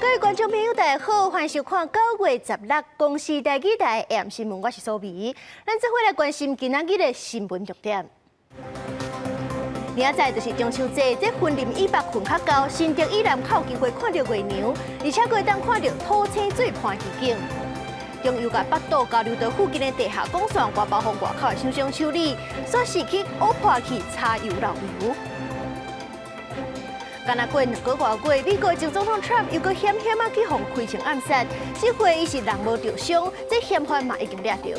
各位观众朋友，大家好，欢迎收看9月16公视台记台 AM 新闻，我是苏眉。咱这回来关心今仔日的新闻重点。明仔载就是中秋节，这森林100分较高，新竹以南较有机会看到月娘，而且可以当看到土青水畔奇景。中油甲北岛交流道附近的地下广线外包巷外口的厂商处理，所时期乌破去柴油漏油。刚才过2个外月，美国前总统 Trump 又搁险险啊去互开枪暗杀，这回伊是人无着伤，这嫌犯嘛已经抓到。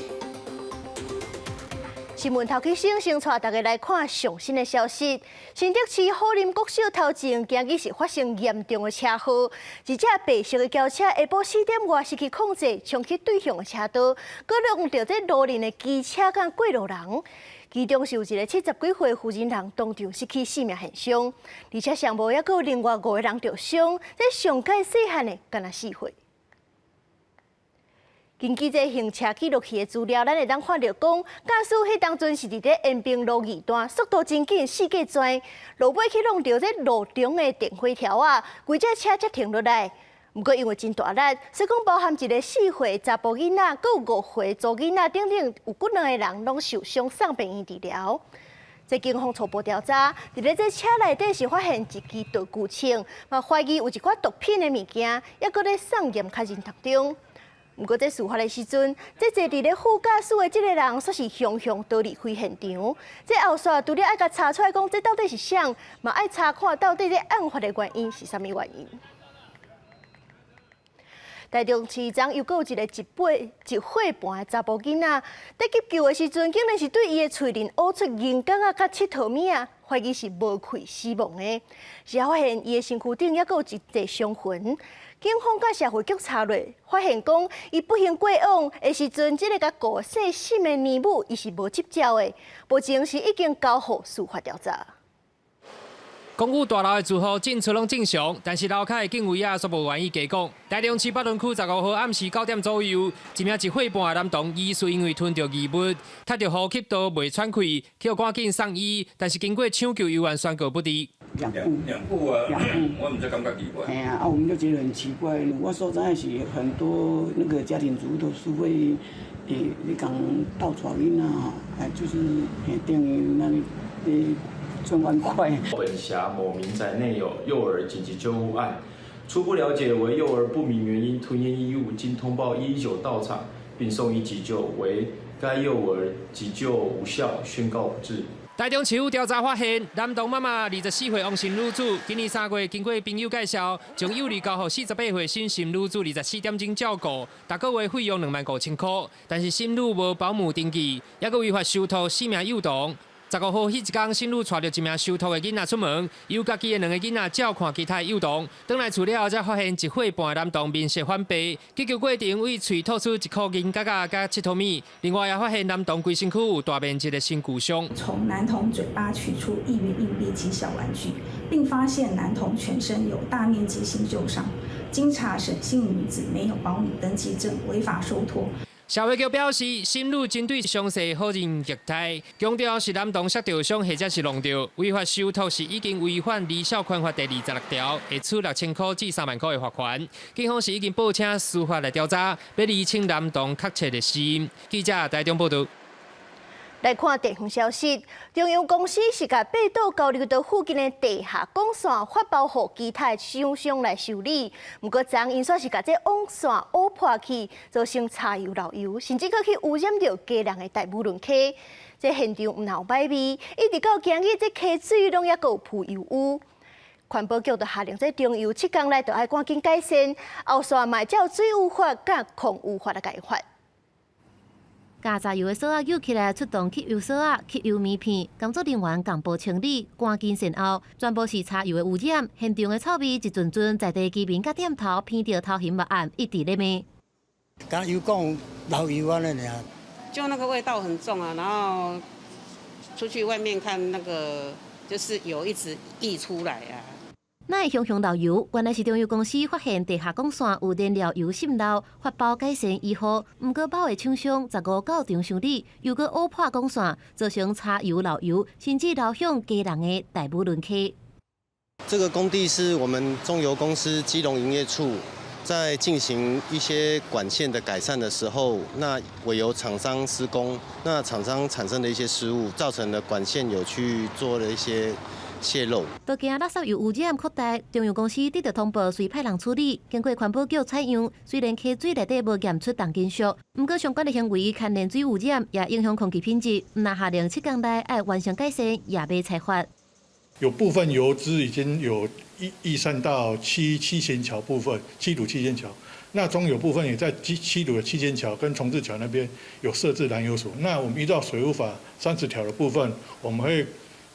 新闻头起先带大家来看上新的消息。新竹市虎林国小头前，今日是发生严重的车祸，一架白色的轿车下晡4点外失去控制，冲去对向的车道，搁弄到这路面的机车甲过路人。其中是有一个70几岁的妇人人当场失去性命现象，而且尚无还有另外5个人受伤，这上介细汉的敢若4岁。根据这行车记录器的资料，咱会当看到讲，驾驶迄当阵是伫咧延平路2段，速度真紧，四界转，路尾去弄到这路中的电火条啊，规只车才停落来。不过因为真大力，所以讲包含一个4岁查甫囡仔，佮有5岁查囡仔等等，有几2个人拢受伤送病院治疗。在警方初步调查，伫咧这车内底是发现一支道具枪，嘛怀疑有一款毒品的物件，也搁咧送验确认当中。不过在事发的时阵，这坐伫咧副驾驶的这个人，说是雄雄都离开现场。这后续除了爱甲查出来讲，这到底是啥，嘛爱查看到底这案发的原因是啥物原因。台中市长又有一个1岁半的查甫囡仔，在急救的时阵，竟然是对伊的喙面呕出银角啊，甲切头物啊，怀疑是无气死亡的。事后发现伊的身躯顶也有一块伤痕。警方甲社会局查落，发现讲伊不幸过往的时阵，这个甲顾姓姓的年母，伊是无执照的，目前是已经交予司法调查。公寓大楼的住户进出拢正常，但是楼下的警卫却无愿意加讲。台中市北屯区15号暗时9点左右，一名1岁半的男童疑似因为吞着异物，踢着呼吸道未喘气，去赶紧送医，但是经过抢救，依然宣告不治。两步啊，我们就感觉奇怪。哎呀，我们就觉得很奇怪。我所在是很多那个家庭主妇都是会，你讲倒传音啊，就是等于那里赚万块。本辖某民宅内有幼儿紧急救护案，初步了解为幼儿不明原因吞咽异物，经通报119到场，并送医急救，为该幼儿急救无效，宣告不治。台中市府调查发现，男童妈妈24岁王姓女子，今年3月经过朋友介绍，将幼儿交予48岁新姓女子24点钟照顾，每个月费用25000块，但是新女无保姆登记，也佫违法收托4名幼童。15号迄一天，新女带着1名收托的囡仔出门，由家己的2个囡仔照看其他幼童。回来厝了后，才发现1岁半的男童面色反白，急救过程为喙吐出1颗银角甲切头米。另外也发现男童规身躯有大面积的身骨伤。从男童嘴巴取出1元硬币及小玩具，并发现男童全身有大面积性旧伤。经查审，姓女子没有保姆登记证，违法收托。消费局表示，新女针对详细好人虐待，强调是男童摔着伤或者是弄着，违法收托是已经违反《离校款法》第26条，会处6000块至3万块的罚款。警方是已经报请司法来调查，要厘清男童确切的死因。记者台中报道。来看地方消息，中油公司是甲北岛交流道附近的地下管线发包予其他厂商来修理。不过，昨因说是甲这网线挖破去，造成柴油漏油，甚至佫去污染到家人的大武仑溪。这现场唔有歹味，一直到今日，这溪水拢也有浮油污。环保局就下令，这中油7天内就要赶紧改善，后续嘛照水污法甲矿污法来改发。加柴油的锁仔扭起来，出动吸油锁仔、吸油棉片，工作人员共步清理，赶紧善后，全部是柴油的污染。现场的臭味一阵阵，在地居民甲店头闻到头痕目暗，一直咧骂。刚油讲老油啊那尔，就那个味道很重啊，然后出去外面看那个，就是油一直溢出来啊。那会熊漏油，原来是中油公司发现地下管线有燃料油渗漏，发包改善以后，毋过包的厂商15到场修理，又搁挖破管线，造成柴油漏油，甚至流向家人的大武仑溪。这个工地是我们中油公司基隆营业处在进行一些管线的改善的时候，那委由厂商施工，那厂商产生的一些失误，造成了管线有去做了一些泄漏。都惊垃圾油污染扩大，中油公司得到通报，随派人处理。经过环保局采样，虽然溪水内底无验出重金属，不过相关的行为牵连水污染，也影响空气品质。那下令7天内要完成改善，也被裁罚。有部分油脂已经有溢散到七贤桥部分，七堵七贤桥。那中有部分也在七堵的七贤桥跟重治桥那边有设置燃油署。那我们依照水务法30条的部分，我们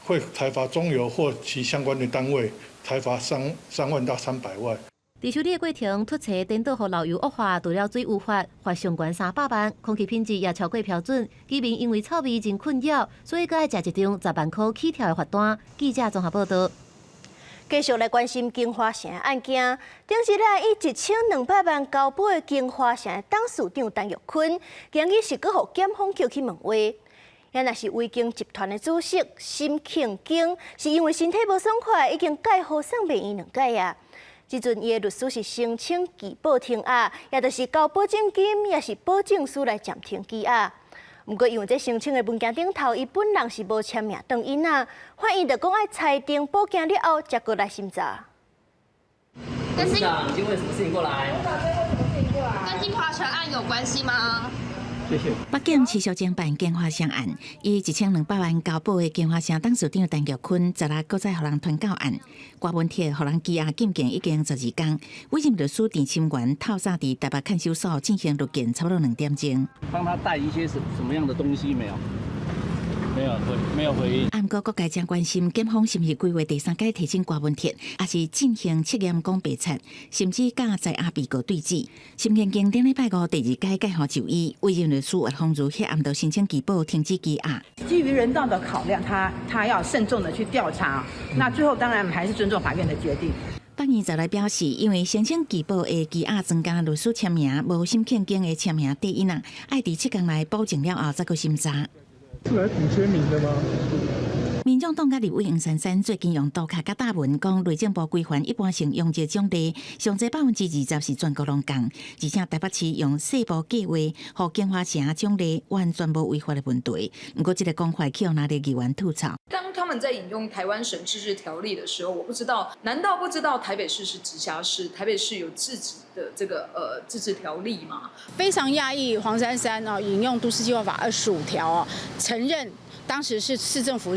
会裁罚中油或其相关的单位，裁罚3万到300万。在修理的过程，突车颠倒，互漏油恶化，除了水污罚，罚上悬300万，空气品质也超过标准。居民因为臭味真困扰，所以该食一张10万块起跳的罚单。记者综合报道。继续来关心金华城案件，顶一日以1200万交保的金华城董事长陈玉坤，今日是搁互检方叫去问话。也若是维京集团的主席沈庆京，是因为身体无爽快，已经改好送病院2届啊。即阵伊的律师是申请寄保停押，也就是交保证金，也是保证书来暂停羁押。不过因为这申请的文件顶头，伊本人是无签名登印啊，法院就讲要裁定保件了后，才过来审查。董事长，你今天为什么事情过来？跟金华城案有关系吗？谢谢。北京持续侦办金华城案，以1200万交保的金华城董事长陈玉坤，10日搁再互人传告案，郭文铁互人羁押禁见已经12天。委任律师陈清源透早伫台北看守所进行录检，差不多2点钟。帮他带一些什么样的东西没有？没有回应。不过，各界将关心检方是不是规划第3届提审郭文铁，还是进行测验讲白贼，甚至甲在押被告对峙。审检经顶礼拜5第2届介好就医，委任律师叶芳如迄暗晡申请寄保停止羁押。基于人道的考量，他要慎重的去调查。那最后当然还是尊重法院的决定。法院则来表示，因为申请寄保的羁押增加律师签名，无审庆经的签名第一爱伫7天内保证了后再个审查。是来补签名的吗？民众党甲立委黄珊珊最近用刀卡甲大文讲，内政部规范一般性用这奖励，上侪20%是全国拢共，而且台北市用细部计划，互金华城奖励完全无违法的问题。不过，这个讲法去有哪里议员吐槽？当他们在引用台湾省自治条例的时候，我不知道，难道不知道台北市是直辖市，台北市有自己的这个自治条例吗？非常讶异，黄珊珊引用都市计划法25条承认。当时是市政府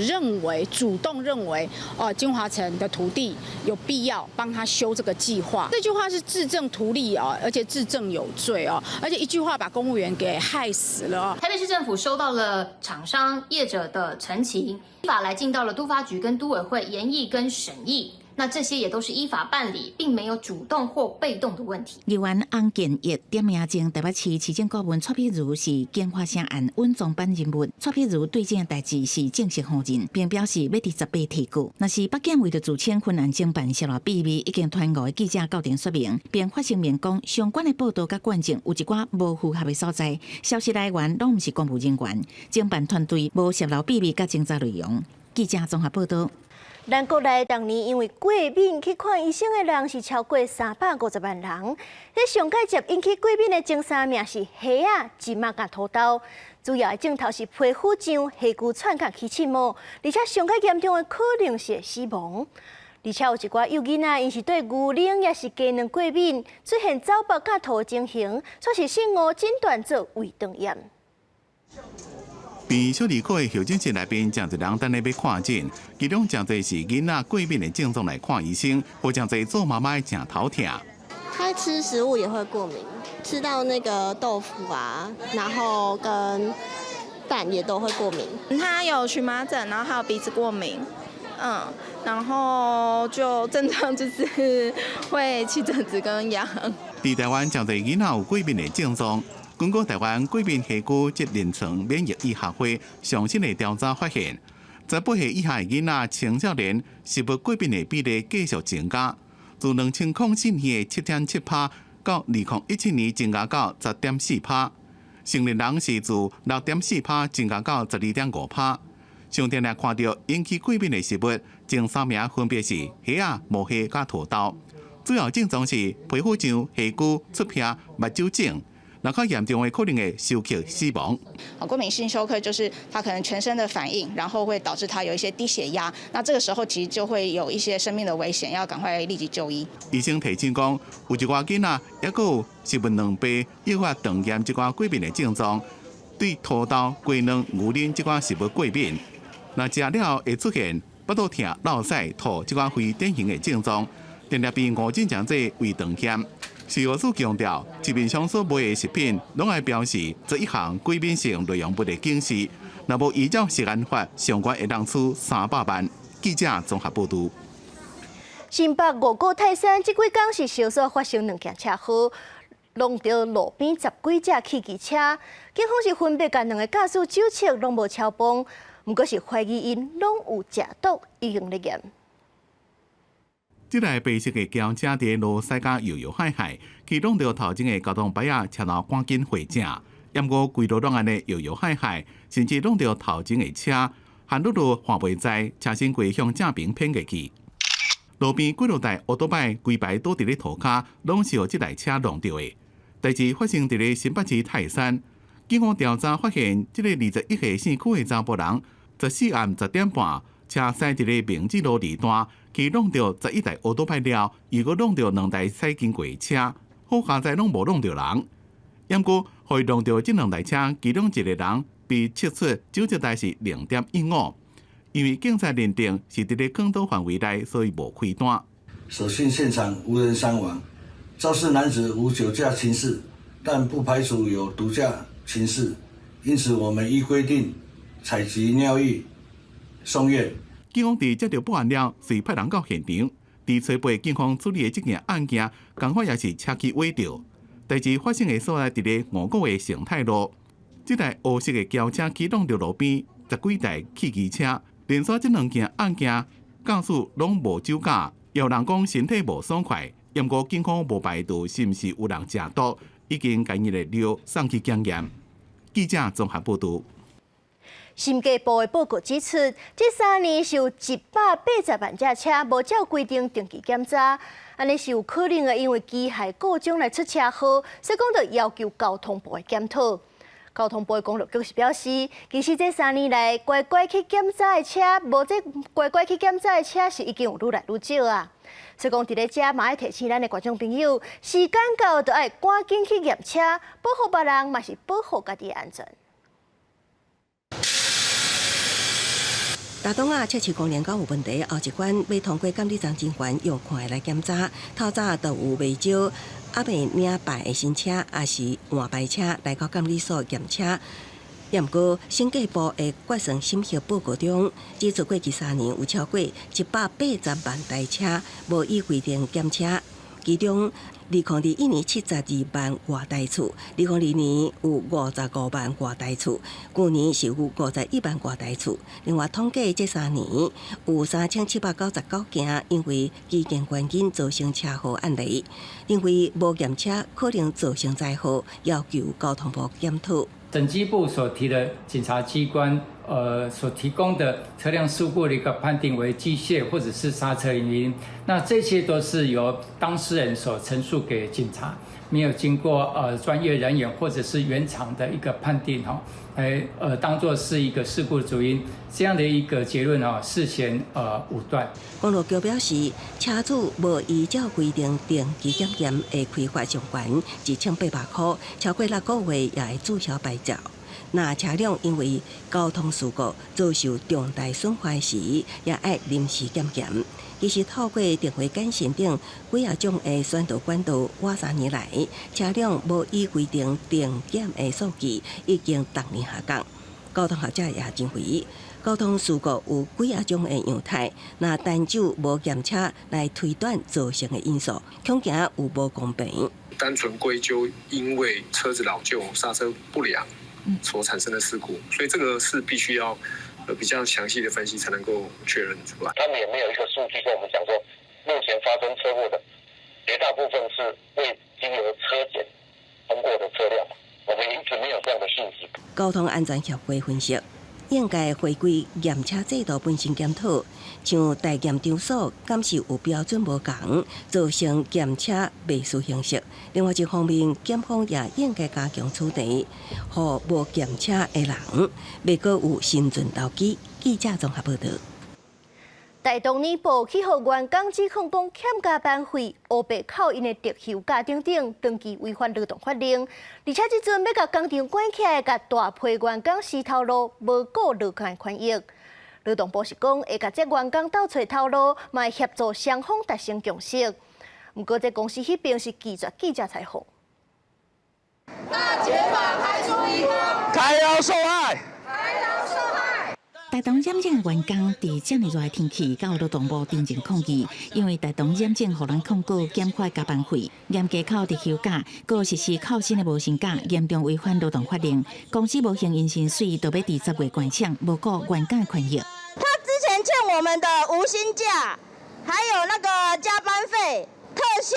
主动认为，金华城的土地有必要帮他修这个计划。这句话是自证图利而且自证有罪而且一句话把公务员给害死了台北市政府收到了厂商业者的陈情，依法来进到了都发局跟都委会研议跟审议。那这些也都是依法办理，并没有主动或被动的问题。议员翁建业点名称台北市市政顾问蔡碧如是金华城案稳重办人物，蔡碧如对这件代志是正式否认，并表示要伫18提告。若是北京为了自称昏暗侦办泄露秘密，已经传5个记者到庭说明，并发声明讲相关的报道甲卷证有一寡无符合的所在，消息来源拢毋是公务人员，侦办团队无泄露秘密甲侦查内容。记者综合报道。咱国内当年因为过敏去看医生的人是超过350万人。这上届接引起过敏的前3名是虾仔、芝麻甲土豆，主要的症头是皮肤痒、下骨喘甲起荨毛，而且上届严重的可能是死亡。而且有一寡幼囡仔因是对牛奶也是鸡卵过敏，出现走白甲吐的情形，却是姓吴诊断做胃肠炎。病小儿科的候诊室内边，真侪人等咧要看诊，其中真侪是囡仔过敏的症状来看医生，或真侪做妈妈的正头痛。他吃食物也会过敏，吃到那个豆腐啊，然后跟蛋也都会过敏。他有荨麻疹，然后还有鼻子过敏，然后就症状就是会起疹子跟痒。伫台湾真侪囡仔有过敏的症状。根据台湾过敏下骨及临床免疫医学会上新的调查发现，18岁以下的囡仔青少年食物过敏的比例继续增加，自2004年的7.7%到2017年增加到10.4%，成年人是自6.4%增加到12.5%。上天来看到引起过敏的食物，前3名分别是虾啊、毛虾甲土豆。主要症状是皮肤痒、下骨、出皮、目睭肿。若较严重的，可能会休克死亡。过敏性休克就是它可能全身的反应，然后会导致它有一些低血压。那这个时候其实就会有一些生命的危险，要赶快立即就医。医生提醒讲，有一寡囡仔，还有食物两杯，诱发肠炎这寡过敏的症状，对土豆、鸡卵、牛奶这寡食物过敏。若食了会出现腹肚痛、落屎、吐这寡非典型的症状，定定被误诊强者为肠炎。食药署强调，市面上所卖的食品，拢爱标示这一项过敏性内容物的警示。若无依照食安法，相关会当处300万。记者综合报道。新北五股泰山这几天是小所发生2件车祸，弄到路边10几架汽机车，警方是分别甲2个驾驶酒测拢无超标，不过是怀疑因拢有食毒，已经咧验。这台白色的轿车在路西甲摇摇摆摆，启动到头前的交通牌啊，车头赶紧回正。不过规路拢安尼摇摇摆摆，甚至弄到头前的车，还路换袂在，车身轨向正边偏过去。路边几路台乌多摆规排倒伫咧涂骹，拢是由这台车弄到的。代志发生伫咧新北市泰山，警方调查发现，这个21岁姓区的查甫人，14暗10点半，车驶伫咧明志路2段。其弄到11台乌多摆了，又搁弄到2台驶经过的车，好佳在拢无弄到人。不过，互伊弄到这2台车，其中一个人被测出酒测值是0.15，因为警察认定是伫咧广岛范围内，所以无开单。所幸现场无人伤亡，肇事男子无酒驾情事，但不排除有毒驾情事，因此我们依规定采集尿液送院。警方伫接到报案了，遂派人到现场。伫找陪警方处理的这件案件，同款也是车机毁掉。代志发生的所在伫咧五股的成泰路，这台黑色的轿车启动到路边10几台汽机车，连续这2件案件，驾驶拢无酒驾，也有人讲身体无爽快。不过警方无排除是毋是有人食毒，已经将伊的尿送去检验。记者综合报道。审计部的报告指出，这3年是有180万架车无照规定定期检查，安尼是有可能的，因为机械故障来出车祸，所以讲就要求交通部的检讨。交通部的公路局是表示，其实这3年来乖乖去检查的车，无这乖乖去检查的车是已经有愈来愈少啊。所以讲，伫咧遮嘛要提醒咱的观众朋友，时间到就要赶紧去验车，保护别人嘛是保护家己的安全。大东啊，测试功能够有问题，后一关要通过监理站真悬用看来检查。透早就有未少还未领牌的新车，也是换牌车来到监理所验车。不过，审计部的决算审核报告中指出，过去3年有超过180万台车无依规定检测，其中2021年72万外台次，2022年有55万外台次，去年是有51万外台次。另外统计这3年有3799件因为基建原因造成车祸案例，认为无验车可能造成灾祸，要求交通部检讨。审计部所提的检察机关所提供的车辆事故的一个判定为机械或者是刹车原因，那这些都是由当事人所陈述给警察，没有经过专业人员或者是原厂的一个判定当作是一个事故的主因，这样的一个结论事先武断。公路局表示，车主无依照规定定期检验会开罚上悬1800块，超过6个月也会注销牌照。那车辆因为交通事故遭受重大损坏时，也要临时检验。其实透过电话简讯等几啊种的宣导管道，我3年来车辆无依规定定检的数据已经逐年下降。交通学者也认为，交通事故有几啊种的样态，那单就无检测来推断造成的因素，恐惊有无公平。单纯归咎因为车子老旧、刹车不良所产生的事故，所以这个是必须要比较详细的分析才能够确认出来。他们也没有一个数据跟我们讲说，目前发生车祸的绝大部分是未经由车检通过的车辆，我们一直没有这样的信息。交通安全协会分析，应该回归验车制度本身检讨，像大验场所敢是有标准无同，造成验车未属形式。另外一方面，检方也应该加强处理，互无验车的人未阁有生存动机。记者综合报道。大同年报去互员工指控讲欠加班费、乌白扣因的特休假等等，长期违反劳动法令，而且即阵要甲工厂关起来，甲大批员工洗头路，无顾劳工的权益。劳动部是讲会甲这员工斗找头路，嘛会协助双方达成共识。不过，这公司迄边是拒绝记者采访。大解法开除移工，开劳受害。大同染症员工伫这么热的天气，到劳动部定情抗议，因为大同染症互人控告减快加班费、严加扣特休假，搁实施扣薪的无薪假，严重违反劳动法令。公司无形因薪水，都要伫10月关厂，无顾员工的权益。他之前欠我们的无薪假，还有那个加班费、特休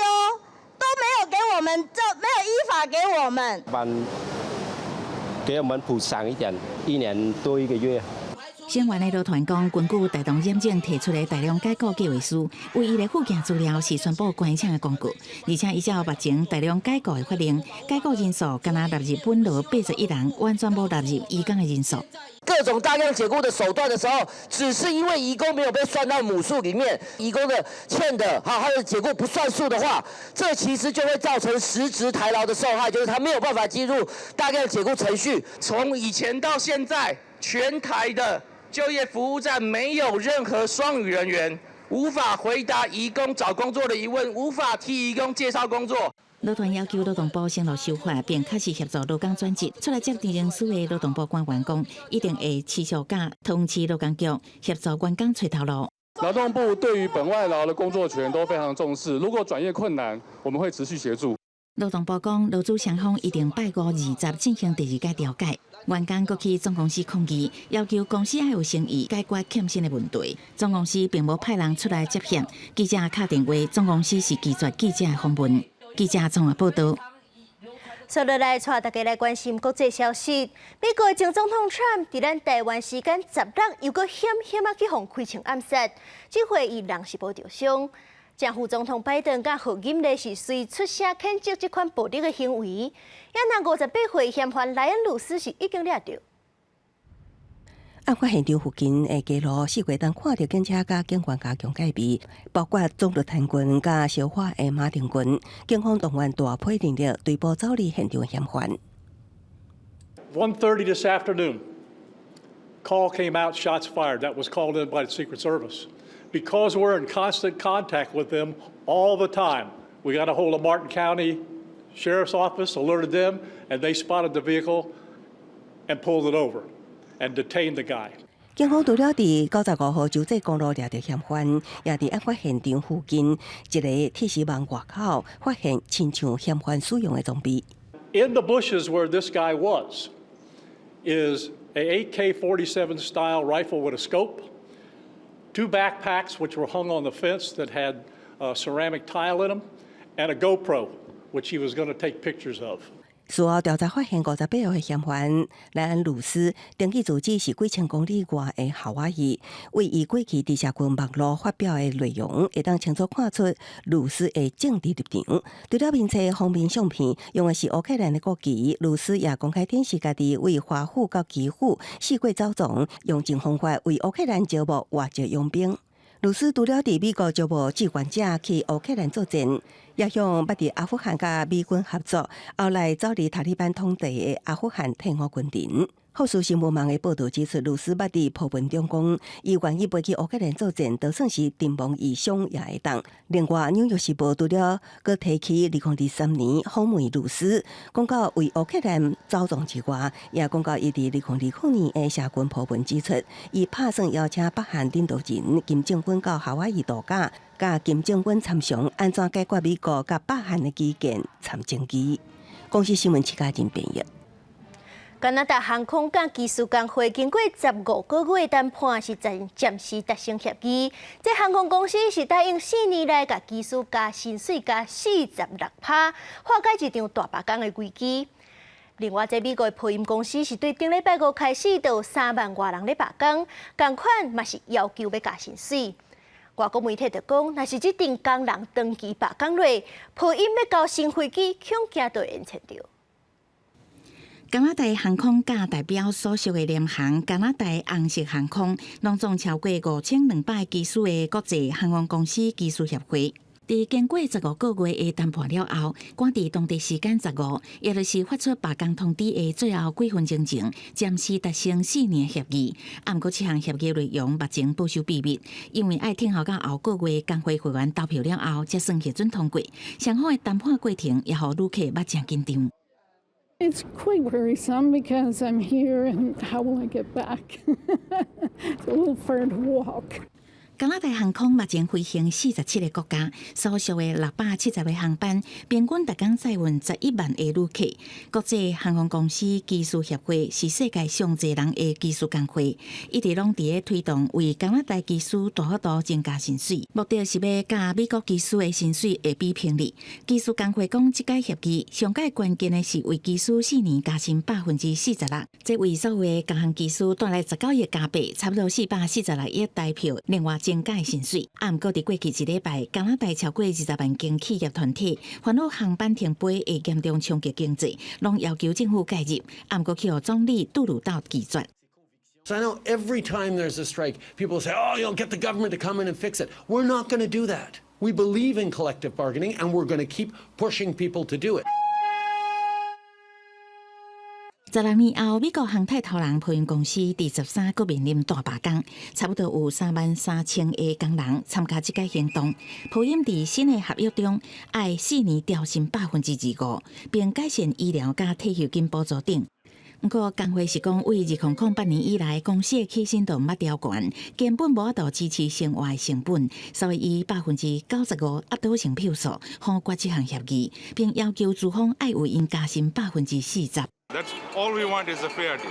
都没有给我们，没有依法给我们。给我们补偿一点，1年多1个月。先员的劳团讲，根据大同染症提出的大量解雇计划书，唯一的附件资料是宣布关厂的公告，而且依照目前大量解雇的法令，解雇人数敢若纳入本劳81人，完全无纳入移工的人数。各种大量解雇的手段的时候，只是因为移工没有被算到母数里面，移工的欠的还有解雇不算数的话，这其实就会造成实质台劳的受害，就是他没有办法进入大量解雇程序。从以前到现在，全台的就业服务站没有任何双语人员，无法回答移工找工作的疑问，无法替移工介绍工作。劳团要求劳动部承诺修法，并确实协助劳工转职。出来接地人事的劳动部官员讲，一定会持续甲通知劳工局协助员工找头路。劳动部对于本外劳的工作权都非常重视，如果转业困难，我们会持续协助。劳动部讲，劳资双方一定8月20进行第2届调解。员工搁去总公司抗议，要求公司要有诚意解决欠薪的问题。总公司并无派人出来接洽，记者敲电话，总公司是拒绝记者的访问。记者综合报道。接落来，带大家来关心国际消息。美国前总统 Trump 伫咱台湾时间16又搁险去互开枪暗杀，这回伊人是无受伤。正副总统拜登甲贺锦丽是随出声谴责这款暴力的行为，也那58岁嫌犯莱恩·鲁斯是已经抓到。案发现场附近的街路4月当看到警车甲警员加强戒备，包括总督探军甲消化的马丁军，警方动员大批人力追捕走离现场的嫌犯。1:30 this afternoon, call came out, shots fired. That was called in by the Secret Service. Because we're in constant contact with them all the time, we got a hold of Martin County Sheriff's Office, alerted them, and they spotted the vehicle and pulled it over and detained the guy. 警方除了伫95号州际公路抓到嫌犯，也伫案发现场附近一个铁丝网外口发现亲像嫌犯使用的装备。In the bushes where this guy was is a AK-47 style rifle with a scope, 2 backpacks which were hung on the fence that had ceramic tile in them, and a GoPro which he was going to take pictures of. 事后调查发现，58岁的嫌犯莱恩·鲁斯登记住址是几千公里外的夏威夷，为伊过去伫社群网络发表的内容，会当清楚看出鲁斯的政治立场。除了面册封面相片用的是乌克兰的国旗，鲁斯也公开展示家己为华府甲基辅4月走动，用尽方法为乌克兰招募外籍佣兵。鲁斯除了伫美国招募志愿者去乌克兰作战，也向捌伫阿富汗甲美军合作，后来走离塔利班统治的阿富汗退伍军人。福斯新闻网的报道指出，鲁斯捌伫破文中讲，伊愿意飞去乌克兰作战，就算是阵亡异乡也会当。另外，纽约时报除了佮提起2023年访问鲁斯，讲到为乌克兰走动之外，也讲到伊伫2029年的社群破文指出，伊打算邀请北韩领导人金正恩到夏威夷度假，甲金正恩参详安怎解决美国甲北韩的基建参政机。公司新闻七家人编译。加拿大航空甲技术工会经过15个月谈判，是暂时达成协议。这航空公司是答应4年内甲技术加薪水加46%，化解一场大罢工的危机。另外，在美国的波音公司是对顶礼拜五开始到3万多人咧罢工，同款嘛是要求要加薪水。外国媒体就讲，若是这阵工人长期罢工落，波音要交新飞机，恐惊就会延迟着。加拿大航空界代表所属的联航加拿大红色航空，拢总超过5200机师的国际航空公司技术协会。伫经过15个月的谈判了后，赶伫当地时间15，也就是发出罢工通知的最后几分钟前，暂时达成4年协议。不过，这项协议内容目前保守秘密，因为爱听候到后个月工会会员投票了后，才算核准通过。双方的谈判过程也互旅客目真紧张。It's quite worrisome because I'm here and how will I get back? It's a little far to walk. 加拿大航空目前飞行47个国家，所属的670个航班，平均每天载运11万个旅客。国际航空公司技术协会是世界上侪人的技术工会，一直拢伫咧推动为加拿大技师大幅度增加薪水，目的是要甲美国技师的薪水会比平哩。技术工会讲，这届协议上界关键的是为技师4年加薪46%，这为所有的各项技师带来19亿加币，差不多446亿台票。另外，增加薪水。不过，伫过去1礼拜，加拿大超过20万间企业团体烦恼航班停飞会严重冲击经济，拢要求政府介入。不过，去予总理杜鲁道拒绝。So I know every time there's a strike, people say, "Oh, you'll get the government to come in and fix it." We're not going to do that. We believe in collective bargaining, and we're going to keep pushing people to do it. 16年后，美国航太投人波音公司第13个面临大罢工，差不多有33000个工人参加这个行动。波音伫新的合约中，爱4年调薪25%，并改善医疗甲退休金补助等。不过，工会是讲，为2008年以来，公司的起薪都毋捌调悬，根本无法度支持生活的成本，所以以95%压倒性票数否决这项协议，并要求资方爱为因加薪40%。That's all we want is a fair deal,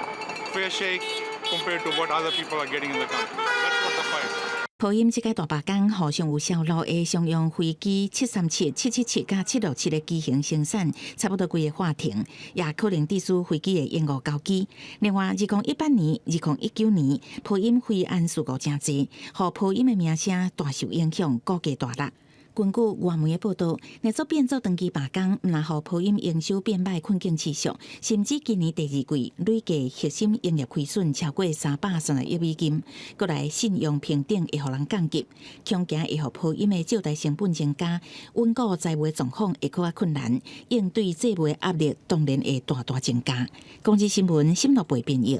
fair shake compared to what other people are getting in the company. That's what the fight. 波音这个大罢工，互上有销路的商用飞机737、777甲767的机型生产，差不多规个话停，也可能致使飞机的延误交机。另外，2018年、2019年，波音飞安事故真济，互波音的名声大受影响，股价大落。根据外媒的报道，那做变做长期罢工，唔但互波音营收变歹困境持续，甚至今年第2季累计核心营业亏损超过330亿美金。过来信用平等会互人降级，恐惊会互波音的借贷成本增加，稳固财务状况会更加困难，应对债务压力当然会大大增加。公司新闻新闻部编译。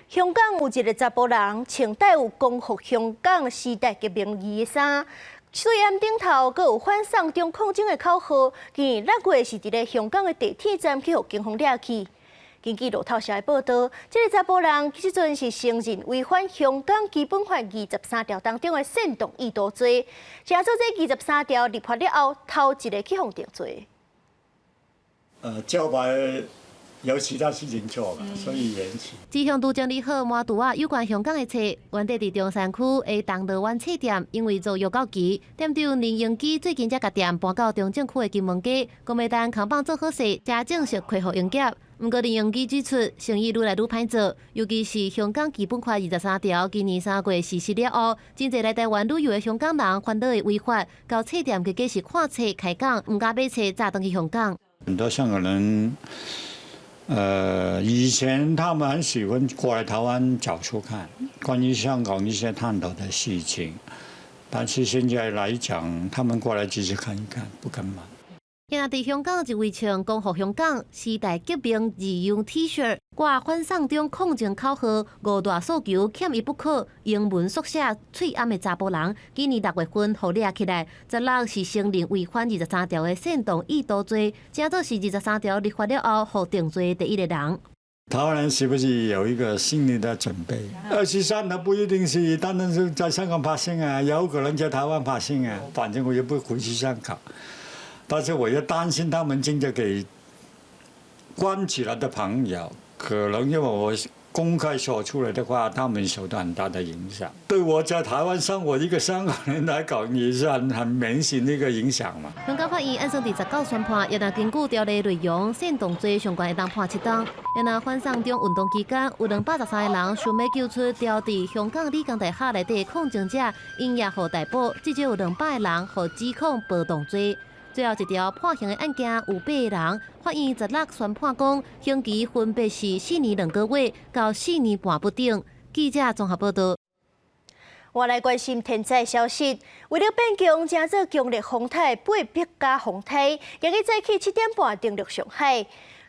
香港有一个查甫人穿带有光复香港时代革命意义的衫。水岸顶头，阁有反送中抗争的口号。今年6月是伫咧香港的地铁站去互警方掠去。根据路透社的报道，这个查甫人即阵是承认违反香港基本法23条当中的煽动意图罪，正做这23条立法了后头一个去互定罪。交白。有其他事情做嘛，所以延期。指向都整理好满图啊，有关香港的册，原地伫中山区的东乐湾册店，因为遭约到期，店长林永基最近才甲店搬到中正区的金门街，公袂等扛棒做好势，才正式恢复营业。不过林永基指出，生意愈来愈歹做，尤其是香港基本法23条，今年3月实施了后，真侪来台湾旅游的香港人烦恼的违法，到册店结果是看册开讲，唔敢买册早登去香港。很多香港人。以前他们很喜欢过来台湾找书看，关于香港一些探讨的事情，但是现在来讲，他们过来只是看一看，不敢买。今日伫香港一位穿光复香港时代革命义勇 T 恤，挂反送中抗争口号，5大诉求欠一不可，英文缩写翠暗的查甫人，今年6月份互掠起来，16是承认违反23条的煽动意图罪，正做是23条立法了后互定罪第一个人。台湾人是不是有一个心理的准备？23条不一定是，当然是在香港发生啊，有可能在台湾发生啊，反正我也不回去香港。但是我也担心他们真的给关起来的朋友，可能因为公开说出来的话，他们受到很大的影响。对我在台湾生活一个香港人来讲，也是很明显的一个影响嘛。香港法院按算第19宣判，也若根据条例内容，煽动罪相关会当判7档。也若反送中运动期间，有213个人想要救出调伫香港理工大学内底抗争者，因也互逮捕，至少有200个人互指控暴动罪。最后一条判刑的案件有8个人，法院16宣判讲，刑期分别是4年2个月到4年半不等。记者综合报道。我来关心天灾消息。为了变强，正做强烈风台8百加风台，今日早起7点半登陆上海。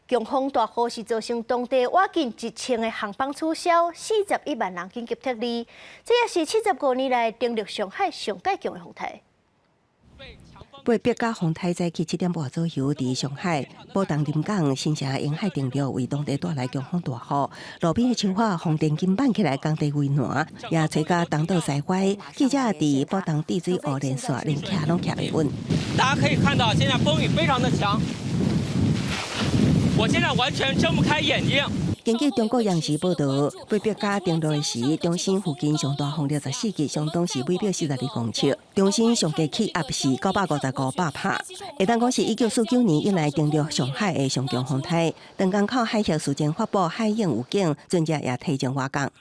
强风大雨是造成当地挖近1000个航班取消，41万人紧急撤离。这也是75年来登陆上海上介强的风台。8百架风台早起7点半左右，伫上海宝东临港新城沿海登陆，为当地带来强风大雨。路边的树花风电根板起来，工地危难，也吹甲东倒西歪。记者伫宝东地水湖连线，连徛拢徛袂稳。大家可以看到，现在风雨非常的强，我现在完全睁不开眼睛。根据中国央视报道，8百架登陆的时，中心附近上大风64级，相当是每秒42公尺。中心上低气压是955百帕，会当讲是1949年以来登陆上海的上强风台。等港口海峡事件发布海应武警，专家也提前挖港。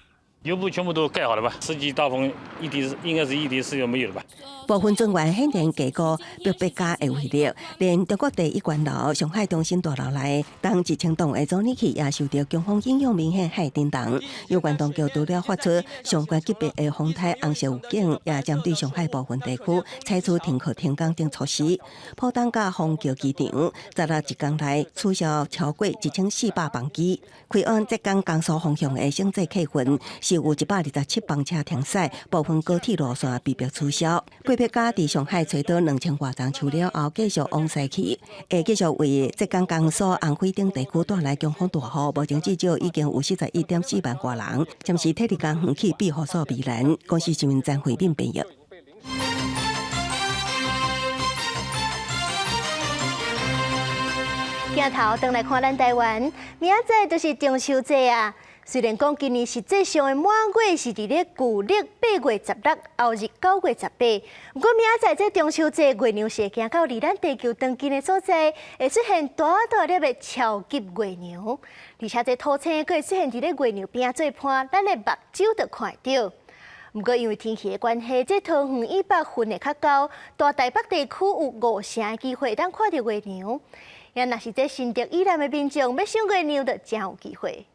油布全部都盖好了吧？10级大风应该是一滴是没有了吧？部分专员显然低估8百架的威力，连中国第一关楼上海中心大楼内，当1000栋的助力器也受到强风影响明显海震动。有关当局除了发出相关级别的风台红色预警，也针对上海部分地区采取停课停工等措施。浦东甲虹桥机场16天内取消超过1400班机，开往浙江江苏方向的省际客运是有127班车停驶，部分高铁路线被迫取消。8百架伫上海吹倒2000多丛树了后，继续往西去，会继续为浙江、江苏、安徽等地区带来强风大雨。目前至少已经有41.4万多人暂时退离工园去庇护所避难。公司新闻站回应编译。镜头转来看咱台湾，明仔载就是中秋节啊。虽然讲今年实际上的满月是伫咧旧历8月16，后日9月18，不过明仔载这中秋节月娘是会行到离咱地球当近的所在，会出现大大粒的超级月娘，而且这土星佫会出现伫咧月娘边做伴，咱的目睭就看得到。不过因为天气的关系，这桃园以北云会较高，大台北地区有5成的机会当看到月娘。也若是这新竹以南的民众要赏月娘，就真有机会。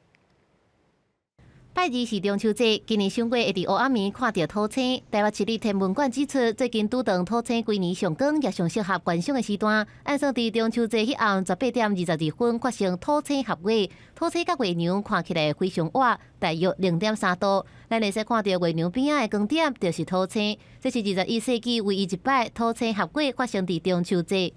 拜二是中秋节，今年赏月会伫黑暗暝看到土星。台北市立天文馆指出，最近拄当土星规年上光也上适合观赏的时段，按算伫中秋节迄暗18点22分发生土星合月，土星甲月娘看起来非常晚，大约0.3度。咱会使看到月娘边仔的光点，就是土星。这是21世纪唯一一摆土星合月发生伫中秋节。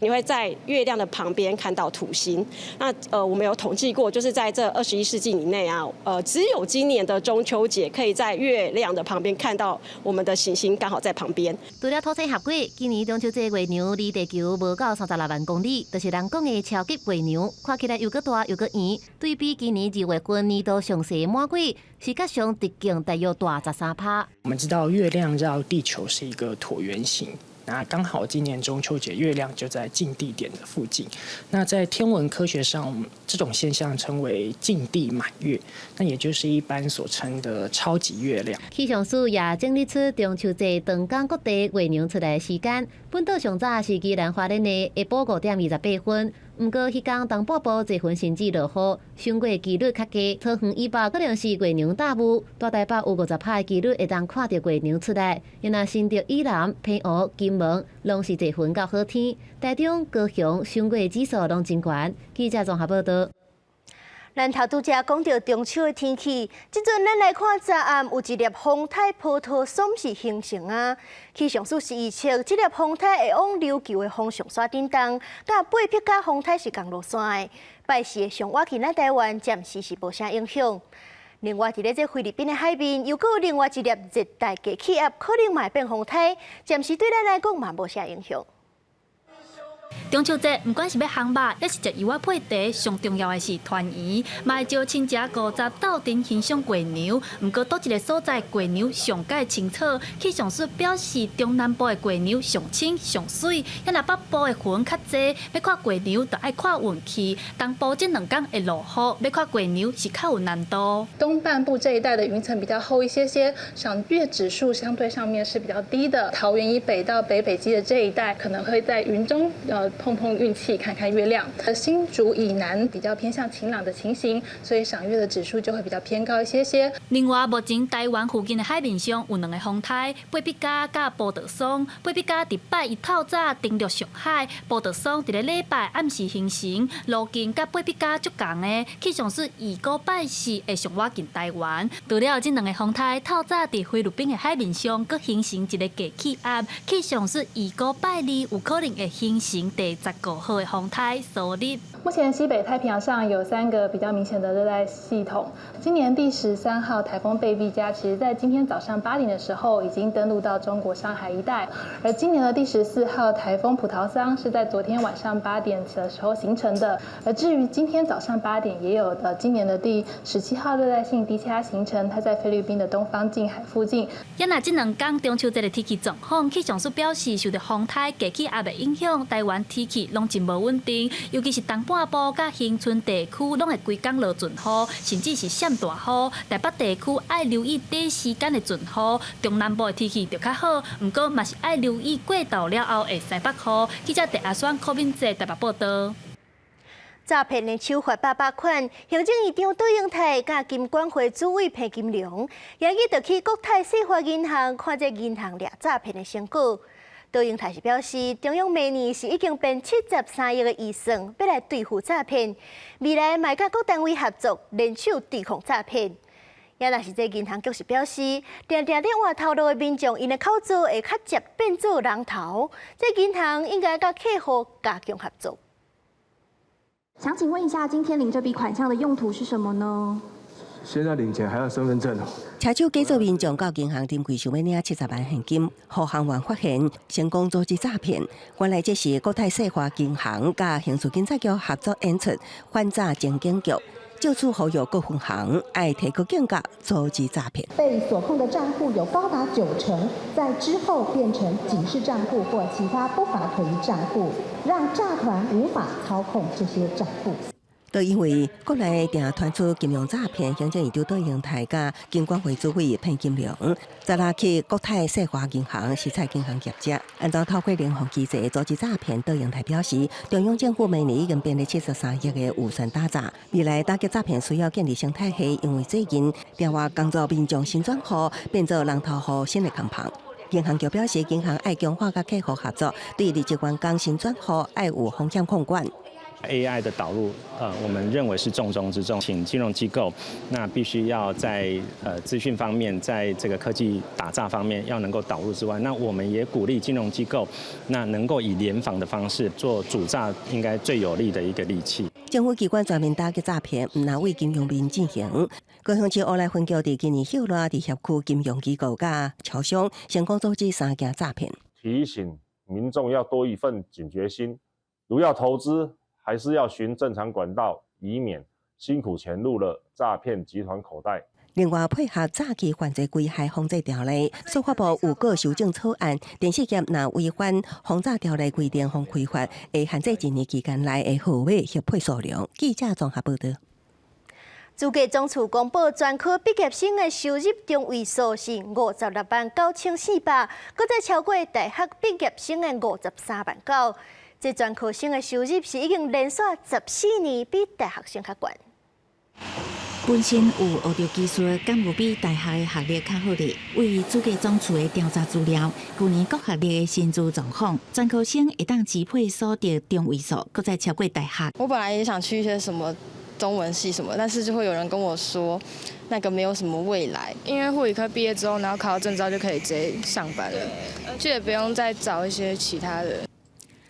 你会在月亮的旁边看到土星。那我们有统计过，就是在这21世纪以内啊，只有今年的中秋节可以在月亮的旁边看到我们的行星刚好在旁边。除了土星合月，今年中秋节月娘离地球无到36万公里，就是人讲的超级月娘，看起来又搁大又搁圆。对比今年2月份年度上细满月，是较上直径大约大13%。我们知道月亮绕地球是一个椭圆形。那刚好今年中秋节月亮就在近地点的附近，那在天文科学上，这种现象称为近地满月，那也就是一般所称的超级月亮。气象署也整理出中秋节长江各地月娘出来的时间，本岛上早是宜兰花莲的下晡5点28分。不过，迄天东北部这份甚至落雨，赏月几率较低。桃园以北可能是月娘大雾，大台北有50%的几率会当看到月娘出来。因若新竹以南、平湖、金门，拢是这份较好天。台中、高雄赏月指数拢真悬。记者综合报道。咱头拄则讲到中秋的天气，即阵咱来看早暗有一粒风台波涛爽是形成啊。气象署是预测，即粒风台会往琉球的风上山顶动，甲8匹架风台是降落山的。拜四的上午去咱台湾暂时是无啥影响。另外，伫咧这菲律宾的海面，又有另外一粒热带低气压，可能嘛会变风台，暂时对咱来讲嘛无啥影响。中秋节不管是要烘肉，还是食油仔配茶，上重要的是团圆，嘛会招亲戚50斗阵欣赏过牛。不过倒一个所在过牛上界清楚，气象师表示中南部的过牛上清上水，也若北部的云较济，要看过牛就爱看运气。东部这2天会落雨，要看过牛是较有难度。东半部这一带的云层比较厚一些些，赏月指数相对上面是比较低的。桃园以北到北基的这一带，可能会在云中碰运气，看看月亮。新竹以南比较偏向晴朗的情形，所以赏月的指数就会比较偏高一些些。另外，目前台湾附近的海面上有2个风台，八必加甲波德松。八必加伫拜一透早登陆上海，波德松伫个礼拜暗时形成，路径甲八必加足共的。气象师预估拜四会上挖近台湾。除了这2个风台透早伫菲律宾的海面上，佮形成一个低气压，气象师预估拜二有可能会形成第19号的风台苏力。目前西北太平洋上有3个比较明显的热带系统。今年第13号台风贝碧嘉，其实在今天早上8点的时候已经登陆到中国上海一带，而今年的第14号台风普陶桑是在昨天晚上8点的时候形成的。而至于今天早上8点，也有今年的第17号热带性低气压形成，它在菲律宾的东方近海附近。也那这2天中秋节的天气状况，气象师表示，受到风台、低气压的影响，台湾天气拢真无稳定，尤其是东半部甲恒春地区，拢会规工落阵雨，甚至是闪大雨。台北地区爱留意短时间的阵雨，中南部的天气就较好，不过嘛是爱留意过昼了后的西北雨。记者陈阿选柯敏哲台北报道。诈骗的手法800款，行政院长杜永泰甲金管会主委彭金良，也日就去国泰世华银行看这银行掠诈骗的成果。杜永泰是表示，中央明年是已经编73亿的预算，要来对付诈骗，未来嘛甲各单位合作，联手对抗诈骗。也若是这银行局是表示，常常电话透露的民众，因的口子会较接变做人头，这银行应该甲客户加强合作。想请问一下，今天领这笔款项的用途是什么呢？现在领钱还要身份证哦。车手假造民众到银行临柜想要领70万现金，互行员发现成功阻止诈骗。原来这是国泰世华银行甲刑事警察局合作演出反诈警警局。就此呼吁各分行爱提高警觉，阻止诈骗。被锁控的账户有高达90%，在之后变成警示账户或其他不法可疑账户，让诈团无法操控这些账户。都因为国内定传出金融诈骗，行政院长杜永泰甲金管会主委彭金良，再拉去国泰世华银行、时彩银行业者，按照透过联防机制阻止诈骗。杜永泰表示，中央政府明年已经编列73亿的预算打诈，未来打击诈骗需要建立生态系，因为最近电话工作民众新转户变做人头户新的空棚。银行局表示，银行爱强化甲客户合作，对离职员工新转户爱有风险控管。AI 的导入，我们认为是重中之重。请金融机构，那必须要在资讯方面，在这个科技打诈方面要能够导入之外，那我们也鼓励金融机构，那能够以联防的方式做主诈，应该最有力的一个利器。政府机关专门打击诈骗，唔拿为金融面进行。高雄市乌来分局伫今年6月伫辖区金融机构甲超商成功阻止3件诈骗。提醒民众要多一份警觉心，如要投资，还是要循正常管道，以免辛苦钱入了诈骗集团口袋。另外，配合诈欺犯罪危害防治条例，司法部有个修正草案，电视业若违反防诈条例规定，方开发会限制1年期间内的号码协配数量。记者综合报道。资计总处公布，专科毕业生的收入中位数是569400，搁再超过大学毕业生的53万9。这专科生的收入是已经连续14年比大学生较悬。本身有学着技术，敢有比大学的学历较好哩？为资计总处的调查资料，去年各学历的薪资状况，专科生会当支配所得中位数，搁再超过大学。我本来也想去一些什么中文系什么，但是就会有人跟我说，那个没有什么未来，因为护理科毕业之后，然后考到证照就可以直接上班了，就也不用再找一些其他的。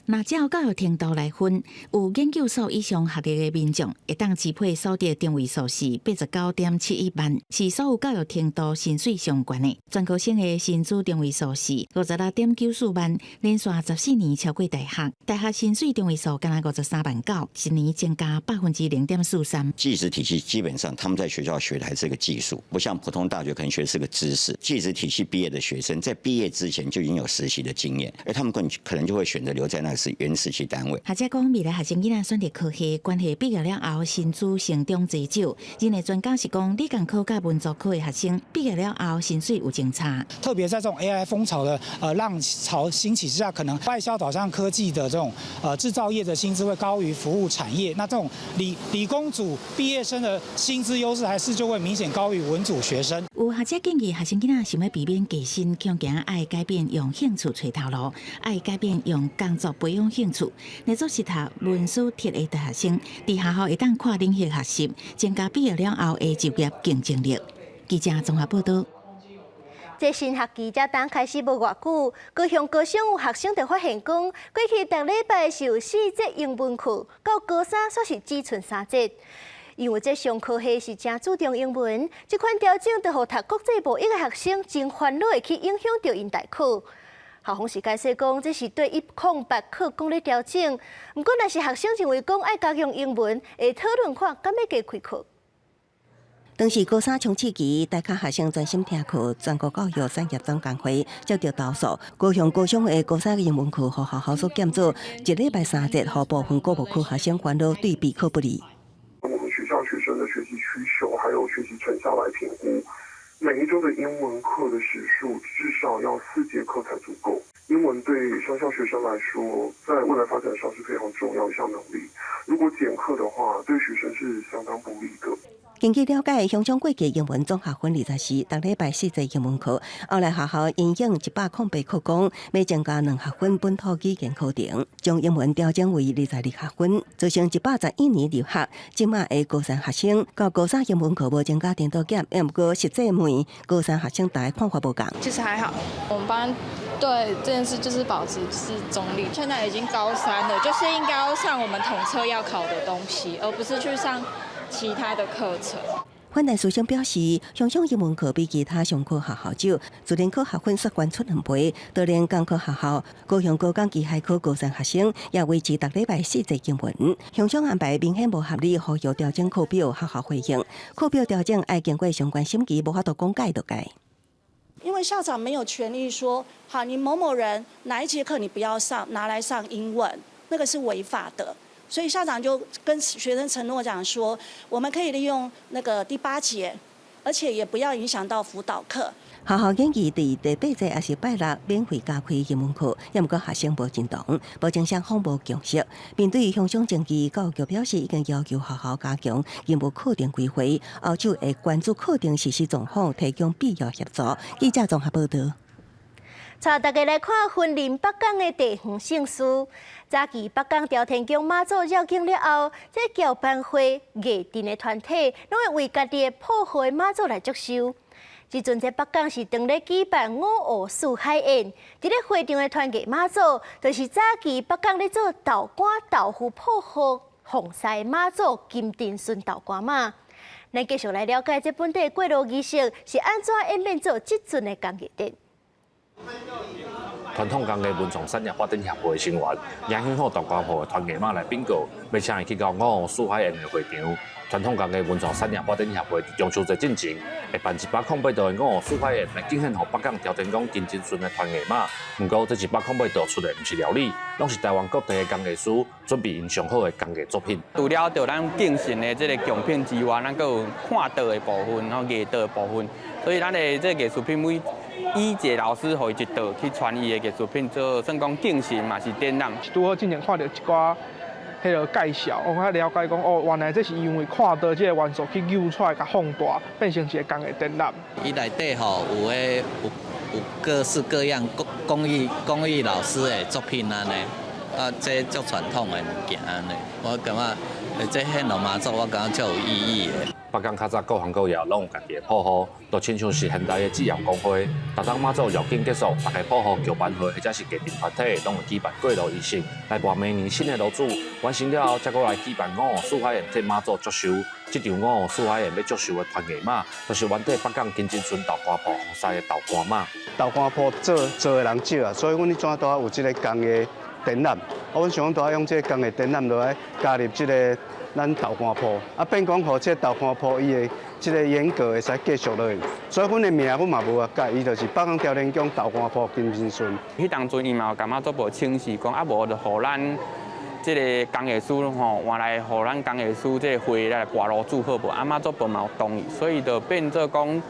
那照教育程度来分，有研究所以上学历的民众会当支配所得中位数是89.71万，是所有教育程度薪水上悬的。全科生的薪资中位数是56.94万，连续14年超过大学。大学薪水中位数干53万9，一年增加0.43%。技职体系基本上他们在学校学的还是个技术，不像普通大学可能学的是个知识。技职体系毕业的学生在毕业之前就已经有实习的经验，而他们可能就会选择留在那是原实习单位。学者讲，未来学生囡仔选择科系，关系毕业了后薪资成长济少。人的专家是讲，理工科甲文组科的学生毕业了后薪水有增差。特别在这种 AI 风潮的浪潮兴起之下，可能外销导向科技的这种制造业的薪资会高于服务产业。那这种理工组毕业生的薪资优势还是就会明显高于文组学生。有学者建议，学生囡仔想要避免加薪，强行爱改变用兴趣找头路，爱改变用工作培养兴趣。那做是读论书铁的大学生，伫学校会当跨领域学习，增加毕业了后的就业竞争力。记者综合报道。这新学期才刚开始无偌久，高雄高中有学生就发现讲，过去逐礼拜是有4节英文课，到高三却是只剩3节。因为这上课系是真注重英文，这款调整就互读国际部一个学生真烦恼，会去影响到因大考。校方是解释讲，这是对108课纲的调整。不过，若是学生认为讲爱加强英文，会讨论看敢要加开课。当时高三冲刺期，大卡学生专心听课，全国教育产业总工会接到投诉，高雄高中的高三英文课，互学校所减做一礼拜3节，互部分国母区学生烦恼对备课不利。我们学校学生的学习需求还有学习成效来评估，每一周的英文课的时数至少要4节课才足够。英文对乡校学生来说，在未来发展上是非常重要的一项能力。如果减课的话，对学生是相当不利的。根据了解，香港过去英文总学分20时，逐礼拜4节英文课。后来学校因应108课纲，要增加2学分本土语言课程，将英文调整为22学分，造成111年入学。即卖的高三学生到高三英文课无增加电脑检，不过实际问高三学生大家看法不同。其实还好，我们班对这件事就是保持是中立。现在已经高3了，就是应该要上我们统测要考的东西，而不是去上其他的课程。反弹师生表示，香港英文课比其他上课学校少，自然科学分刷悬出2倍。当然，工科学校高雄高工机械科高三学生也维持逐礼拜4节英文。香港安排明显无合理，呼吁调整课表，学校回应。课表调整要经过相关审议，无法度讲改就改。因为校长没有权利说，好，你某某人哪一节课你不要上，拿来上英文，那个是违法的。所以校长就跟学生承诺讲说，我们可以利用那个第8节，而且也不要影响到辅导课。学校建议第8节也是拜六免费加开英文课，也不过学生无认同，保证双方无共识。面对香港政治，教育局表示已经要求学校加强英文课程规划，后续会关注课程实施状况，提供必要协助。记者综合报道。带大家来看婚临北港的地方盛事。早期北港朝天宫妈祖绕境了后，这侨办会艺阵的团体，拢会为家己的破坏妈祖来祝寿。即阵在北港是当咧举办5湖四海宴，伫咧会场的团结妈祖，就是早期北港咧做豆干、豆腐破获红晒妈祖金殿顺豆干嘛。咱继续来了解这本地过路仪式是安怎演变做即阵的工艺店。传统工艺文创产业发展协会的成员，影响好豆干铺的团结妈来禀告，要请伊去到5湖四海宴的会场。传统工艺文创产业发展协会中秋节进前，会办108道的5湖四海宴来敬献予北港朝天宫金针顺的团结妈。不过，这108道出的不是料理，拢是台湾各地的工艺师准备因上好的工艺作品。除了着咱敬神的这个贡品之外，咱阁有看道的部分，然后艺道的部分。所以咱的这个艺术品每以一个老师互伊一道去传伊的艺术品，做算讲敬神嘛是展览。拄好之前看到一寡迄个介绍，我较了解讲哦，原来这是因为看到这个元素去扭出来，甲放大，变成一个工艺展览。伊内底吼有各式各样工艺老师的作品安尼，这足传统的物件安尼，我感觉这献给妈祖，我感觉足有意义的。北港较早各行各业拢有家己的抱负，就亲像是现代的志愿工会，逐当妈祖绕境结束，大家抱负举办会或者是家庭团体，拢会举办过路仪式，来办明年新的路主完成了后，再过来举办五湖四海宴替妈祖祝寿。这场五湖四海宴要祝寿的团圆马，就是原地北港金针村豆干铺红西的豆干马。豆干铺做的人少啊，所以阮怎都要有这个工的展览。阮想都要用这个工的展览来加入这个咱豆干铺，变讲互这个豆干铺伊的这个严格会使继续落去。所以阮的名阮嘛无啊改，伊就是北港朝天宫豆干铺金针村。迄当阵伊嘛有感觉做无清晰，讲无就互咱。这个工艺师吼，换来互咱工艺师这个会来挂路祝贺无，妈祖婆嘛有同意，所以就变做讲，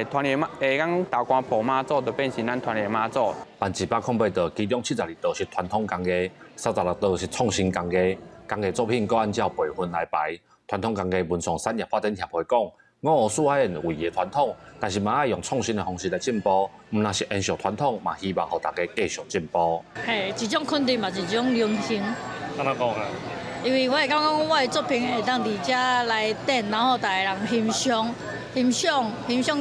团圆妈，讲豆干铺妈祖就变成咱团圆妈祖。办108道，其中72道是传统工艺，36道是创新工艺。工艺作品各按照辈分来排。传统工艺文创产业发展协会讲，五湖四海宴有伊的传统，但是嘛爱用创新的方式来进步。毋若是延续传统，嘛希望互大家继续进步。嘿，一种肯定嘛，一种荣幸。安怎讲啊？因为我会感觉我的作品会当伫遮来展，然后大家人欣赏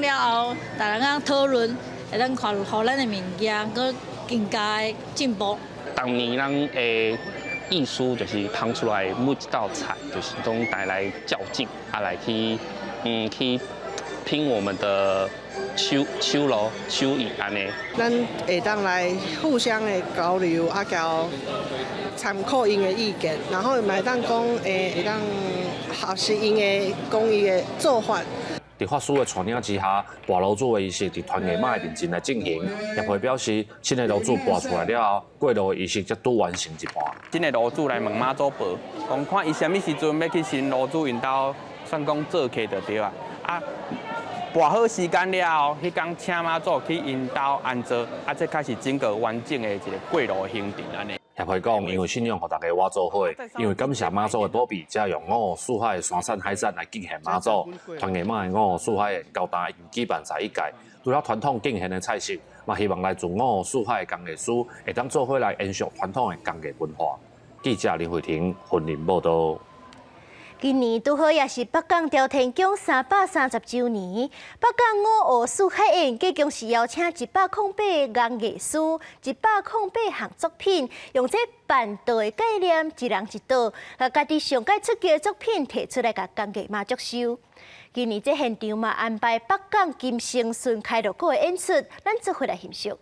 了后，大家人讨论，会当看互咱的物件，搁更加进步。当年咱的艺术就是摊出来每一道菜，就是拢带来较劲，来去拼我们的手路手艺安尼。咱会当来互相的交流，交参考因的意见，然后嘛会当讲会当学习因的讲伊的做法。在法师的带领之下，跋炉主的仪式伫团圆马的面前来进行。协会表示，新的炉主跋出来了后，过路的仪式才拄完成一半。新的炉主来问妈祖婆，讲看伊什么时阵要去新炉主因兜，算讲做客就对啊。跋好时间了后，迄天请妈祖去因兜安坐，才开始整个完整的一个过路行程安尼。协会讲，因为信仰，互大家活做伙，因为感谢妈祖的保庇，才用五湖四海的山产海产来敬献妈祖。团圆马的五湖四海的交大已经举办1届，除了传统敬献的菜式，嘛希望来自五湖四海的工艺师会当做伙来延续传统的工艺文化。记者林慧婷云林报道。今年拄好也是北港朝天宫330周年，北港五湖四海宴计共是邀请108个工艺师、108项作品，用这办道的概念，一人一道，把家己上界出奇的作品提出来，甲工艺妈祝寿。今年这现场嘛安排北港金星村开路歌的演出，咱做伙来欣赏。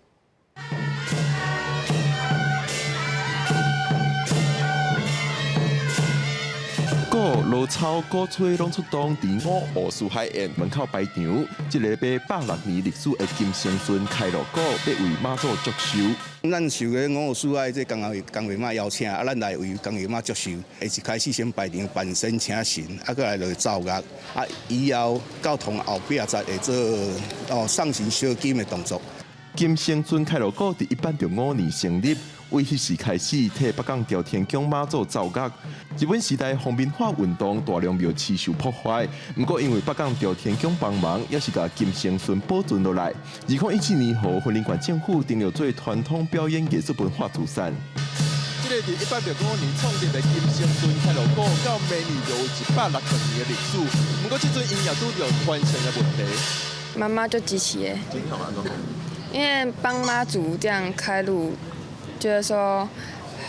老草古吹拢出动，伫五湖四海宴门口摆场，这个106年历史的金星村开路歌，要为妈祖祝寿。咱受个五湖四海这工艺妈邀请，咱来为工艺妈祝寿。一开始先摆场办神请神，过来就奏乐，以后到同后壁才会做送神烧金的动作。金星村开路歌伫105年成立。为迄时开始替北港朝天宫妈祖奏乐，日本时代皇民化运动大量庙市受破坏，不过因为北港朝天宫帮忙，也是甲金星村保存落来。2017年，和云林县政府订了做传统表演艺术文化资产。这个伫105年创立的金星村开路歌，到明年就有160年的历史。不过这阵因也拄着传承的问题。妈妈就支持的，因为帮妈祖这样开路。觉得说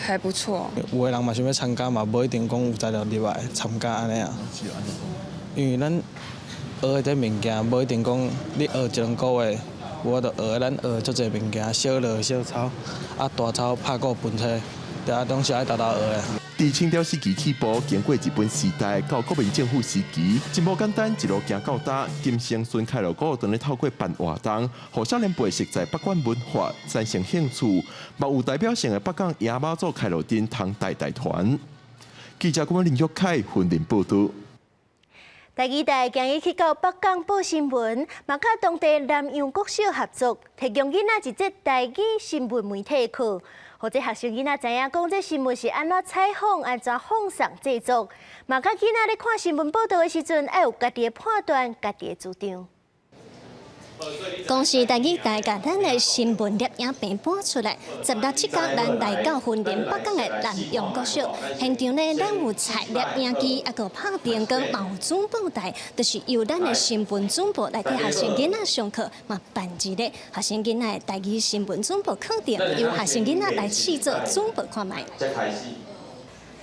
还不错。有的人嘛想要参加嘛，无一定讲有材料入来参加安尼啊。因为咱学的这物件，无一定讲你学一两个月，我就学咱学足侪物件，小乐小草，大草拍鼓分车，大家拢是爱学的。自清朝时期起步，经过日本时代到国民政府时期，真无简单，一路行到大。金星村开路歌当然透过办活动，互少年培识在北港文化产生兴趣，嘛有代表性的北港野妈祖开路灯通带团。记者林玉凯云林报道。第二代今日去到北港报新闻，嘛甲当地南洋国小合作，提供囡仔一节台语新闻媒体课。或者学生囡仔知影讲，这新闻是安怎采访、安怎放送制作，嘛甲囡仔咧看新闻报道的时阵，要有家己的判断、家己的主张。公司台语台甲咱的新闻摄影片播出来，10月7日咱来到云林北港的南洋国小现场呢，咱有采摄影机，还有拍电光，嘛有转播台，就是由咱的新闻转播来替学生囡仔上课，嘛办一个学生囡仔的台语新闻转播课程，由学生囡仔来试做转播看卖。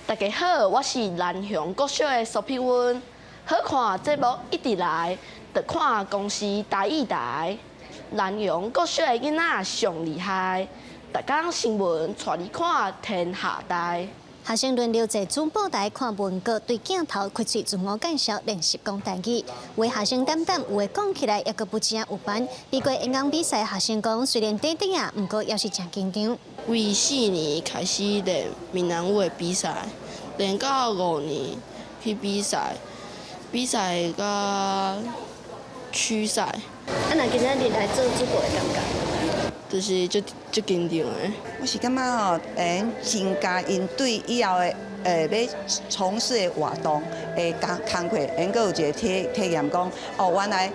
大家好，我是南洋国小的苏碧温。好看节目一直来，就看公司台语台。南洋国小的囡仔上厉害，逐天新闻带你看天下台。学生轮流坐转播台看文稿，对镜头开嘴自我介绍，练习讲台语。有的学生胆胆，有的讲起来也阁不正有班。比过演讲比赛，学生讲虽然短短啊，不过也是真紧张。为4年开始练闽南语的比赛，练到5年去比赛，比赛到区赛。啊，那今仔日来做主播的感觉？就是足紧张的。我是感觉吼，增加因对以后的要从事的活动的工课，能够有一个体验讲，哦，原来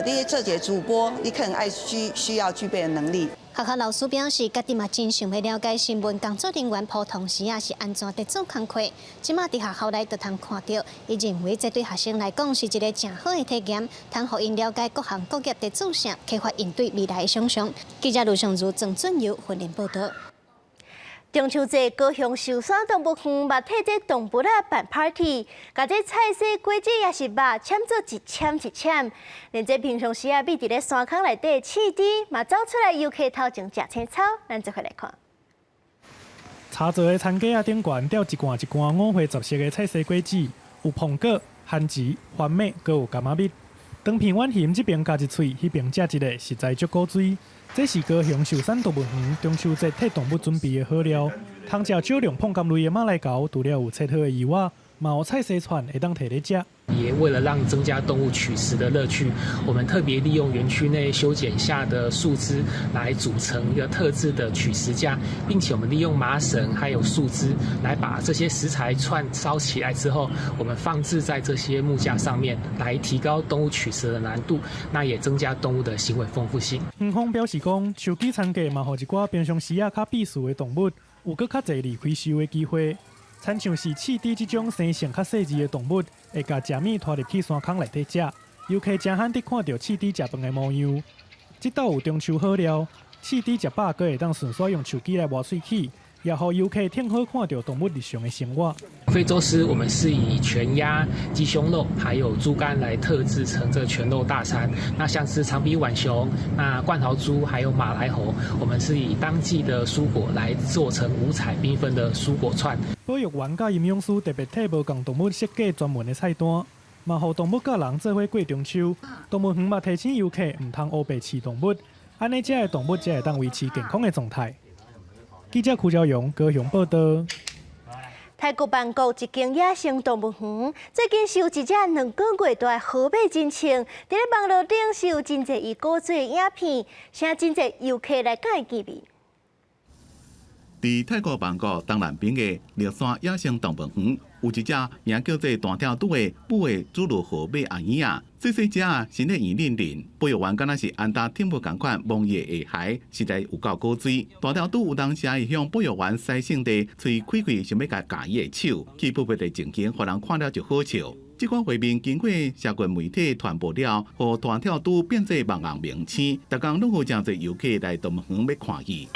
你做一个主播，你可能爱需要具备的能力。学校老师表示，家己嘛真想要了解新闻工作人员普通时啊是安怎伫做工课。即马伫学校内就通看到，伊认为这对学生来讲是一个真好的体验，通互因了解各行各业伫做啥，启发因对未来的想象。记者卢尚如、郑准由云林报道。中秋节，高雄寿山动物园嘛替这动物啊办 party， 甲这菜色果子也是肉签做一签一签，连这平常时啊，比伫咧山坑内底饲猪嘛走出来游客头前食青草，咱做伙来看。茶座的餐架啊顶悬吊一罐一罐5花10色的菜色果子，有苹果、番薯、番麦，阁有柑仔蜜。当片碗咸，这边加一喙，迄边食一个，实在足古锥。这是高雄寿山动物园中秋节替动物准备的好料，通食少量碰柑类的马来狗，除了有切好的鱼仔，嘛有菜色串会当摕来食。也为了让增加动物取食的乐趣，我们特别利用园区内修剪下的树枝来组成一个特制的取食架，并且我们利用麻绳还有树枝来把这些食材串烧起来之后，我们放置在这些木架上面，来提高动物取食的难度，那也增加动物的行为丰富性。园方表示讲，手机餐架嘛，互一寡平常时啊较避暑的动物有搁较侪离开收的机会。亲像是饲猪这种生性较细致的动物，会甲食物拖入去山坑内底食。游客真罕得看到饲猪食饭的模样。这道有中秋好料，饲猪食饱，阁会当顺便用手机来挖喙齿，也互游客挺好看到动物日常的生活。非洲狮我们是以全鸭、鸡胸肉还有猪肝来特制成这个全肉大餐。那像是长鼻浣熊、那冠豪猪还有马来猴，我们是以当季的蔬果来做成五彩缤纷的蔬果串。保育员甲营养师特别替无共动物设计专门的菜单，嘛互动物甲人做伙过中秋。动物园嘛提醒游客唔通乌白饲动物，安尼遮的动物才会当维持健康的状态。记者邱昭阳高雄报道。泰国曼谷一间野生动物园，最近是有一只2个月大的河马真青，伫咧网络顶是有真侪伊古锥的影片，请真侪游客来甲伊见面。伫泰国曼谷东南边的绿山野生动物园，有一只名叫做大跳肚的母的侏儒河马阿姨啊，细细只啊，身体圆润润，保育员敢若是安踏天幕同款蒙叶下海，实在有够古锥。大跳肚有当时会向保育员使性地喙开开，想要甲伊的手，去不别的情景，互人看了就好笑。这款画面经过社群媒体传播了，互大跳肚变做网红名称，逐工拢有真侪游客来动物园要看伊。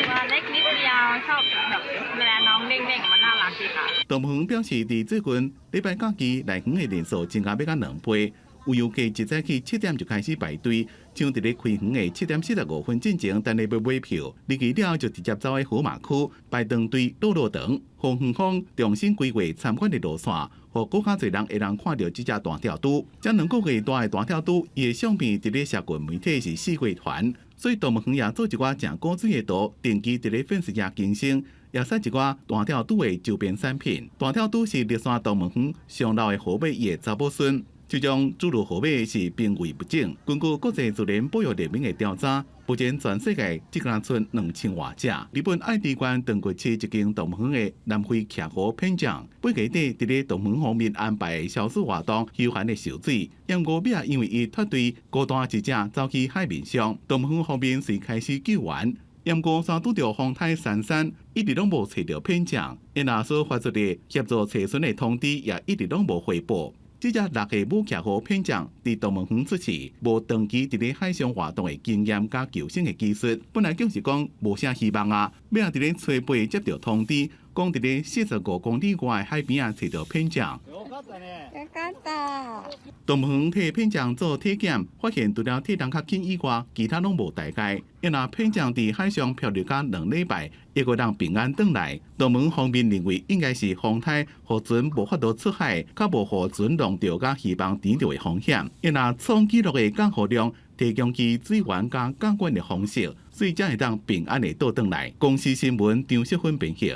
动物园表示，伫最近礼拜假期来园的人数增加要到2倍，有游客一早起7点就开始排队，像伫咧开园的7点45分进前，等咧要买票，入去了就直接走去河马区排长队路长，互园方重新规划参观的路线，互更较侪人会能看到这只大跳肚。这2个月大的大跳肚，伊的相片伫咧社群媒体是4月传，所以动物园也做一寡正古锥的图，定期伫咧粉丝页更新。也使一寡大跳肚的周边产品。大跳肚是绿山动物园上老的河马伊的查某孙。这种诸如河马是濒危物种。根据国际自然保育联盟的调查，目前全世界只敢出2000多只。日本爱知县长国市一间动物园的南非徛河片匠，八月底伫咧动物园方面安排的消暑活动休闲的受水，因五尾因为伊脱队孤单一只走去海面上，动物园方面遂开始救援。因过山拄着风台闪闪，一直拢无找到片匠，因阿所发出的协助找寻的通知也一直拢无回报。这只6岁母徛河片匠伫动物园出世，无长期伫咧海上活动的经验甲求生的技术，本来就是讲无啥希望啊。要伫咧吹背接到通知，讲伫咧45公里外的海边啊找到片匠。动物园替片匠做体检，发现除了体重较轻以外，其他拢无大碍。因那片匠伫海上漂流甲2礼拜，一个人平安回来。动物园方面认为应该是风台，互船无法度出海，较无互船弄着甲希望甜着的风险。因那创纪录的降雨量，提供其水源甲降管的方式，所以才会当平安的倒转来。公司新闻张淑芬编辑。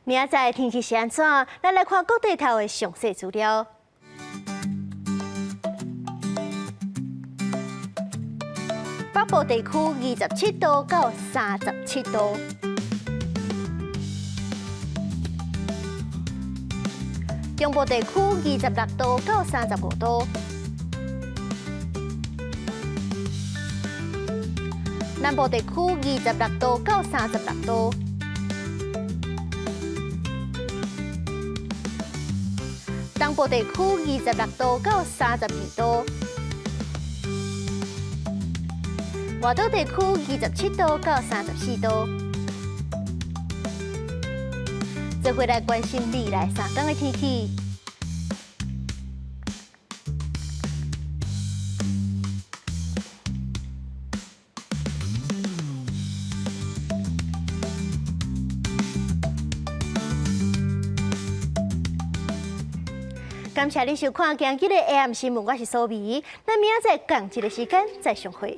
明仔载天气是安怎？咱来看各地头的详细资料。北部地区27度到37度，中部地区26度到35度，南部地区26度到36度。东部地区26度到32度，外岛地区27度到34度。再回来关心未来3天的天气。感谢你收看今日的 AM 新闻，我是苏眉。咱明仔载同一个时间再相会。